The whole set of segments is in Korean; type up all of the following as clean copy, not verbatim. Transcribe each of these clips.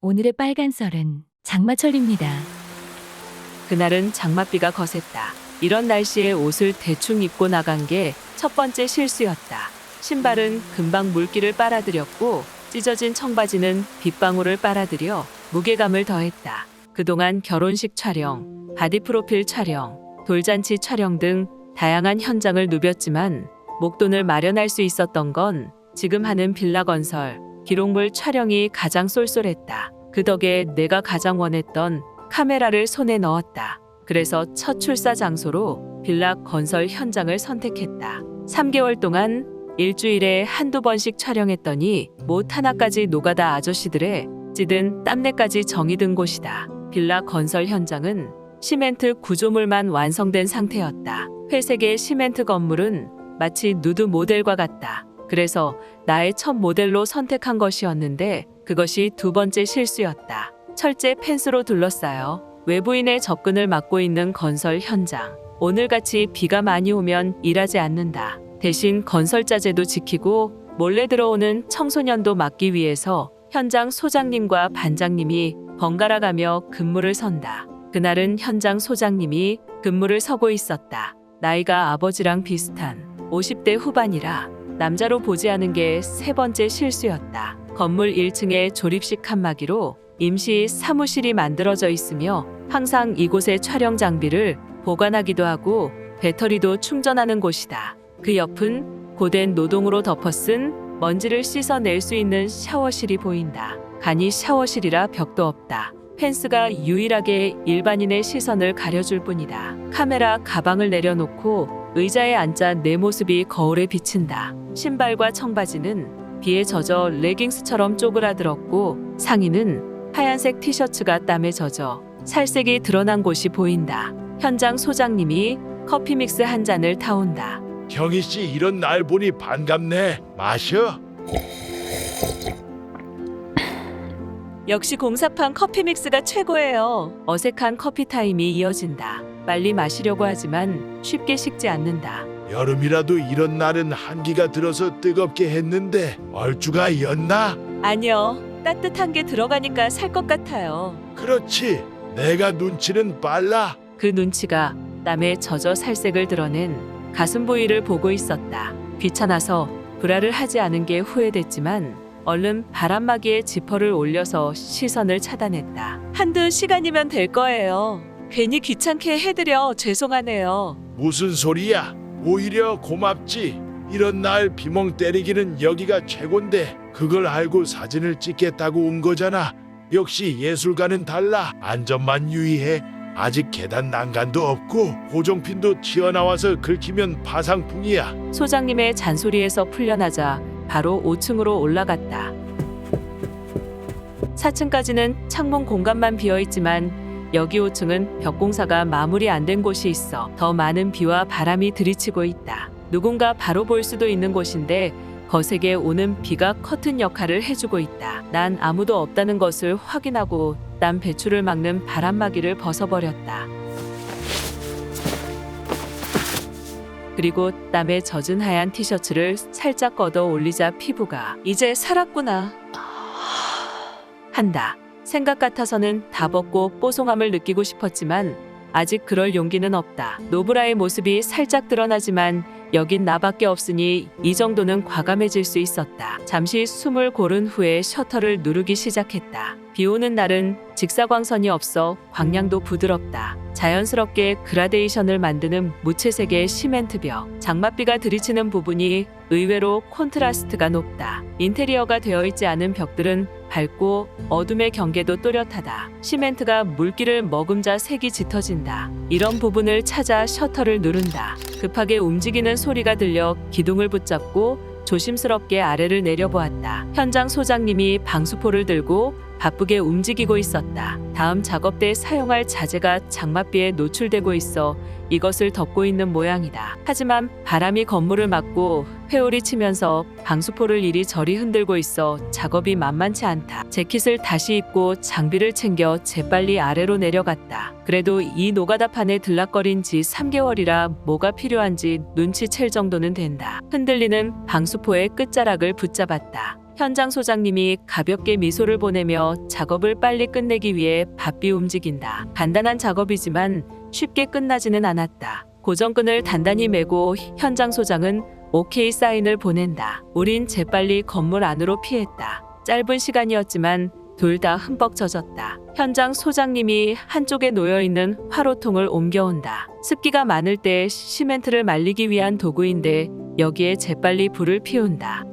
오늘의 빨간 썰은 장마철입니다. 그날은 장맛비가 거셌다. 이런 날씨에 옷을 대충 입고 나간 게 첫 번째 실수였다. 신발은 금방 물기를 빨아들였고 찢어진 청바지는 빗방울을 빨아들여 무게감을 더했다. 그동안 결혼식 촬영, 바디 프로필 촬영, 돌잔치 촬영 등 다양한 현장을 누볐지만 목돈을 마련할 수 있었던 건 지금 하는 빌라 건설, 기록물 촬영이 가장 쏠쏠했다. 그 덕에 내가 가장 원했던 카메라를 손에 넣었다. 그래서 첫 출사 장소로 빌라 건설 현장을 선택했다. 3개월 동안 일주일에 한두 번씩 촬영했더니 못 하나까지 노가다 아저씨들의 찌든 땀내까지 정이 든 곳이다. 빌라 건설 현장은 시멘트 구조물만 완성된 상태였다. 회색의 시멘트 건물은 마치 누드 모델과 같다. 그래서 나의 첫 모델로 선택한 것이었는데 그것이 두 번째 실수였다. 철제 펜스로 둘러싸여 외부인의 접근을 막고 있는 건설 현장. 오늘같이 비가 많이 오면 일하지 않는다. 대신 건설자재도 지키고 몰래 들어오는 청소년도 막기 위해서 현장 소장님과 반장님이 번갈아 가며 근무를 선다. 그날은 현장 소장님이 근무를 서고 있었다. 나이가 아버지랑 비슷한 50대 후반이라 남자로 보지 않은 게 세 번째 실수였다. 건물 1층에 조립식 칸막이로 임시 사무실이 만들어져 있으며 항상 이곳에 촬영 장비를 보관하기도 하고 배터리도 충전하는 곳이다. 그 옆은 고된 노동으로 덮어쓴 먼지를 씻어낼 수 있는 샤워실이 보인다. 간이 샤워실이라 벽도 없다. 펜스가 유일하게 일반인의 시선을 가려줄 뿐이다. 카메라 가방을 내려놓고 의자에 앉아 내 모습이 거울에 비친다. 신발과 청바지는 비에 젖어 레깅스처럼 쪼그라들었고 상의는 하얀색 티셔츠가 땀에 젖어 살색이 드러난 곳이 보인다. 현장 소장님이 커피 믹스 한 잔을 타온다. 형희 씨 이런 날 보니 반갑네. 마셔. 역시 공사판 커피 믹스가 최고예요. 어색한 커피 타임이 이어진다. 빨리 마시려고 하지만 쉽게 식지 않는다. 여름이라도 이런 날은 한기가 들어서 뜨겁게 했는데 얼주가 였나? 아니요. 따뜻한 게 들어가니까 살 것 같아요. 그렇지. 내가 눈치는 빨라. 그 눈치가 땀에 젖어 살색을 드러낸 가슴 부위를 보고 있었다. 귀찮아서 브라를 하지 않은 게 후회됐지만 얼른 바람막이에 지퍼를 올려서 시선을 차단했다. 한두 시간이면 될 거예요. 괜히 귀찮게 해드려 죄송하네요. 무슨 소리야? 오히려 고맙지. 이런 날 비멍 때리기는 여기가 최곤데 그걸 알고 사진을 찍겠다고 온 거잖아. 역시 예술가는 달라. 안전만 유의해. 아직 계단 난간도 없고 고정핀도 튀어나와서 긁히면 파상풍이야. 소장님의 잔소리에서 풀려나자 바로 5층으로 올라갔다. 4층까지는 창문 공간만 비어있지만 여기 5층은 벽공사가 마무리 안 된 곳이 있어 더 많은 비와 바람이 들이치고 있다. 누군가 바로 볼 수도 있는 곳인데 거세게 오는 비가 커튼 역할을 해주고 있다. 난 아무도 없다는 것을 확인하고 땀 배출을 막는 바람막이를 벗어버렸다. 그리고 땀에 젖은 하얀 티셔츠를 살짝 걷어 올리자 피부가 이제 살았구나 한다. 생각 같아서는 다 벗고 뽀송함을 느끼고 싶었지만 아직 그럴 용기는 없다. 노브라의 모습이 살짝 드러나지만 여긴 나밖에 없으니 이 정도는 과감해질 수 있었다. 잠시 숨을 고른 후에 셔터를 누르기 시작했다. 비 오는 날은 직사광선이 없어 광량도 부드럽다. 자연스럽게 그라데이션을 만드는 무채색의 시멘트 벽. 장맛비가 들이치는 부분이 의외로 콘트라스트가 높다. 인테리어가 되어 있지 않은 벽들은 밝고 어둠의 경계도 또렷하다. 시멘트가 물기를 머금자 색이 짙어진다. 이런 부분을 찾아 셔터를 누른다. 급하게 움직이는 소리가 들려 기둥을 붙잡고 조심스럽게 아래를 내려보았다. 현장 소장님이 방수포를 들고 바쁘게 움직이고 있었다. 다음 작업 때 사용할 자재가 장맛비에 노출되고 있어 이것을 덮고 있는 모양이다. 하지만 바람이 건물을 막고 회오리 치면서 방수포를 이리저리 흔들고 있어 작업이 만만치 않다. 재킷을 다시 입고 장비를 챙겨 재빨리 아래로 내려갔다. 그래도 이 노가다판에 들락거린 지 3개월이라 뭐가 필요한지 눈치챌 정도는 된다. 흔들리는 방수포의 끝자락을 붙잡았다. 현장 소장님이 가볍게 미소를 보내며 작업을 빨리 끝내기 위해 바삐 움직인다. 간단한 작업이지만 쉽게 끝나지는 않았다. 고정끈을 단단히 매고 현장 소장은 오케이 사인을 보낸다. 우린 재빨리 건물 안으로 피했다. 짧은 시간이었지만 둘 다 흠뻑 젖었다. 현장 소장님이 한쪽에 놓여있는 화로통을 옮겨온다. 습기가 많을 때 시멘트를 말리기 위한 도구인데 여기에 재빨리 불을 피운다.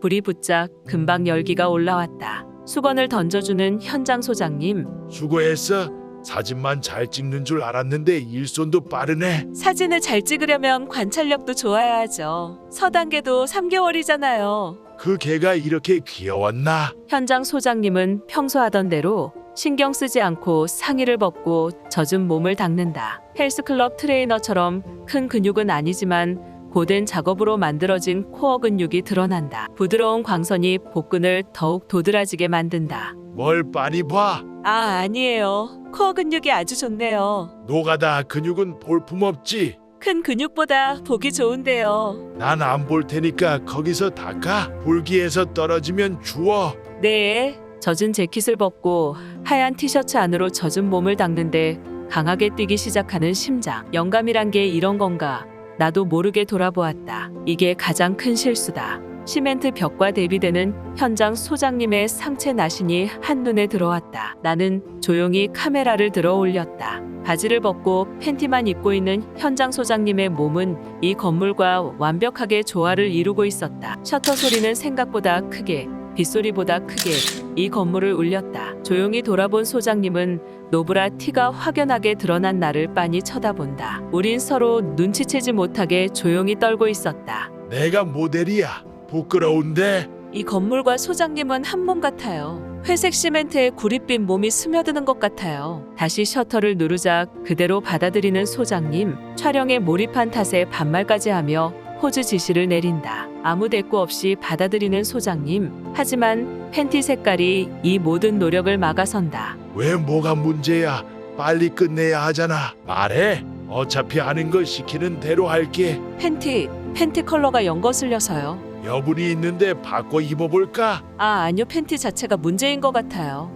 불이 붙자 금방 열기가 올라왔다. 수건을 던져주는 현장 소장님. 수고했어. 사진만 잘 찍는 줄 알았는데 일손도 빠르네. 사진을 잘 찍으려면 관찰력도 좋아야 하죠. 서단계도 3개월이잖아요. 그 개가 이렇게 귀여웠나? 현장 소장님은 평소 하던 대로 신경 쓰지 않고 상의를 벗고 젖은 몸을 닦는다. 헬스클럽 트레이너처럼 큰 근육은 아니지만 고된 작업으로 만들어진 코어 근육이 드러난다. 부드러운 광선이 복근을 더욱 도드라지게 만든다. 뭘 빤히 봐. 아니에요. 코어 근육이 아주 좋네요. 노가다 근육은 볼품없지. 큰 근육보다 보기 좋은데요. 난 안 볼 테니까 거기서 닦아. 불기에서 떨어지면 주워. 네. 젖은 재킷을 벗고 하얀 티셔츠 안으로 젖은 몸을 닦는데 강하게 뛰기 시작하는 심장. 영감이란 게 이런 건가? 나도 모르게 돌아보았다. 이게 가장 큰 실수다. 시멘트 벽과 대비되는 현장 소장님의 상체 나신이 한눈에 들어왔다. 나는 조용히 카메라를 들어 올렸다. 바지를 벗고 팬티만 입고 있는 현장 소장님의 몸은 이 건물과 완벽하게 조화를 이루고 있었다. 셔터 소리는 생각보다 크게, 빗소리보다 크게 이 건물을 울렸다. 조용히 돌아본 소장님은 노브라 티가 확연하게 드러난 나를 빤히 쳐다본다. 우린 서로 눈치채지 못하게 조용히 떨고 있었다. 내가 모델이야. 부끄러운데. 이 건물과 소장님은 한 몸 같아요. 회색 시멘트에 구릿빛 몸이 스며드는 것 같아요. 다시 셔터를 누르자 그대로 받아들이는 소장님. 촬영에 몰입한 탓에 반말까지 하며 포즈 지시를 내린다. 아무 대꾸 없이 받아들이는 소장님. 하지만 팬티 색깔이 이 모든 노력을 막아선다. 왜 뭐가 문제야? 빨리 끝내야 하잖아. 말해. 어차피 하는 거 시키는 대로 할게. 팬티 컬러가 연거슬려서요. 여분이 있는데 바꿔 입어볼까? 아니요. 팬티 자체가 문제인 것 같아요.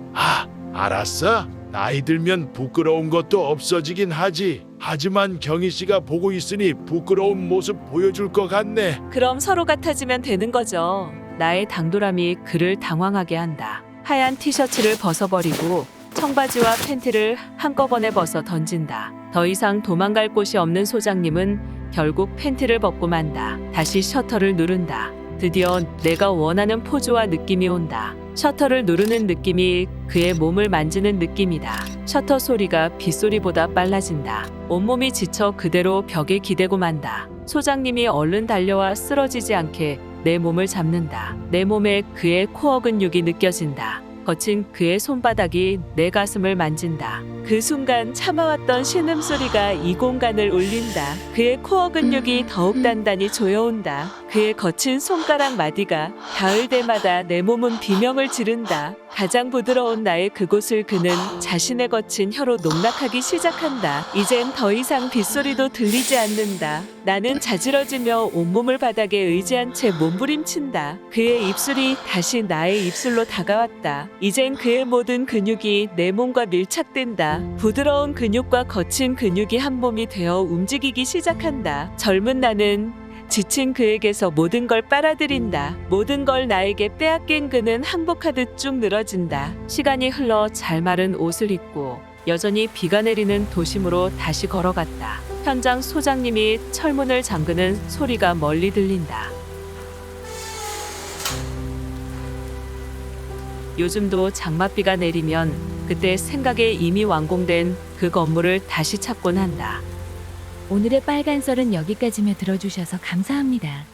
알았어. 나이 들면 부끄러운 것도 없어지긴 하지. 하지만 경희 씨가 보고 있으니 부끄러운 모습 보여줄 것 같네. 그럼 서로 같아지면 되는 거죠. 나의 당돌함이 그를 당황하게 한다. 하얀 티셔츠를 벗어버리고 청바지와 팬티를 한꺼번에 벗어 던진다. 더 이상 도망갈 곳이 없는 소장님은 결국 팬티를 벗고 만다. 다시 셔터를 누른다. 드디어 내가 원하는 포즈와 느낌이 온다. 셔터를 누르는 느낌이 그의 몸을 만지는 느낌이다. 셔터 소리가 빗소리보다 빨라진다. 온몸이 지쳐 그대로 벽에 기대고 만다. 소장님이 얼른 달려와 쓰러지지 않게 내 몸을 잡는다. 내 몸에 그의 코어 근육이 느껴진다. 거친 그의 손바닥이 내 가슴을 만진다. 그 순간 참아왔던 신음소리가 이 공간을 울린다. 그의 코어 근육이 더욱 단단히 조여온다. 그의 거친 손가락 마디가 닿을 때마다 내 몸은 비명을 지른다. 가장 부드러운 나의 그곳을 그는 자신의 거친 혀로 농락하기 시작한다. 이젠 더 이상 빗소리도 들리지 않는다. 나는 자지러지며 온몸을 바닥에 의지한 채 몸부림친다. 그의 입술이 다시 나의 입술로 다가왔다. 이젠 그의 모든 근육이 내 몸과 밀착된다. 부드러운 근육과 거친 근육이 한 몸이 되어 움직이기 시작한다. 젊은 나는 지친 그에게서 모든 걸 빨아들인다. 모든 걸 나에게 빼앗긴 그는 항복하듯 쭉 늘어진다. 시간이 흘러 잘 마른 옷을 입고 여전히 비가 내리는 도심으로 다시 걸어갔다. 현장 소장님이 철문을 잠그는 소리가 멀리 들린다. 요즘도 장맛비가 내리면 그때 생각에 이미 완공된 그 건물을 다시 찾곤 한다. 오늘의 빨간 썰은 여기까지며 들어주셔서 감사합니다.